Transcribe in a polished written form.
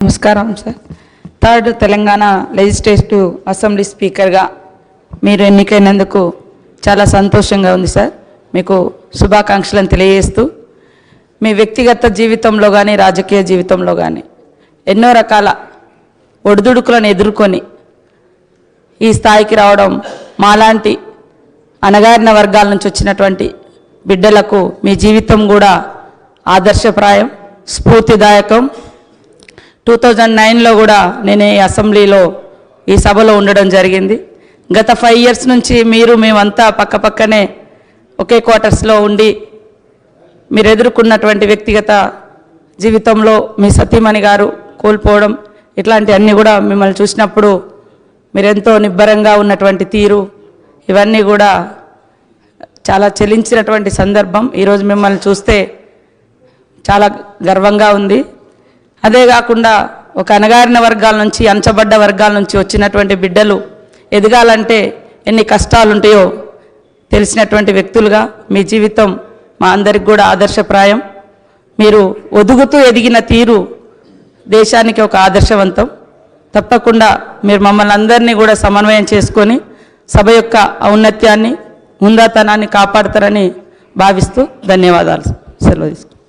నమస్కారం sir. Third Telangana legislative assembly స్పీకర్గా మీరు ఎన్నికైనందుకు చాలా సంతోషంగా ఉంది సార్. మీకు శుభాకాంక్షలను తెలియజేస్తూ మీ వ్యక్తిగత జీవితంలో కానీ రాజకీయ జీవితంలో కానీ ఎన్నో రకాల ఒడిదుడుకులను ఎదుర్కొని ఈ స్థాయికి రావడం మాలాంటి అణగారిన వర్గాల నుంచి వచ్చినటువంటి బిడ్డలకు మీ జీవితం కూడా ఆదర్శప్రాయం, స్ఫూర్తిదాయకం. 2009లో కూడా నేను ఈ అసెంబ్లీలో ఈ సభలో ఉండడం జరిగింది. గత 5 years నుంచి మేమంతా పక్కపక్కనే ఒకే క్వార్టర్స్లో ఉండి మీరు ఎదుర్కొన్నటువంటి వ్యక్తిగత జీవితంలో మీ సతీమణి గారు కోల్పోవడం ఇట్లాంటివన్నీ కూడా మిమ్మల్ని చూసినప్పుడు మీరెంతో నిబ్బరంగా ఉన్నటువంటి తీరు ఇవన్నీ కూడా చాలా చెలించినటువంటి సందర్భం. ఈరోజు మిమ్మల్ని చూస్తే చాలా గర్వంగా ఉంది. అదే కాకుండా ఒక అణగారిన వర్గాల నుంచి అంచబడ్డ వర్గాల నుంచి వచ్చినటువంటి బిడ్డలు ఎదగాలంటే ఎన్ని కష్టాలు ఉంటాయో తెలిసినటువంటి వ్యక్తులుగా మీ జీవితం మా అందరికి కూడా ఆదర్శప్రాయం. మీరు ఒదుగుతూ ఎదిగిన తీరు దేశానికి ఒక ఆదర్శవంతం. తప్పకుండా మీరు మమ్మల్ని అందరినీ కూడా సమన్వయం చేసుకొని సభ యొక్క ఔన్నత్యాన్ని, హుందాతనాన్ని కాపాడతారని భావిస్తూ ధన్యవాదాలు. సెలవు తీసుకుంటాను.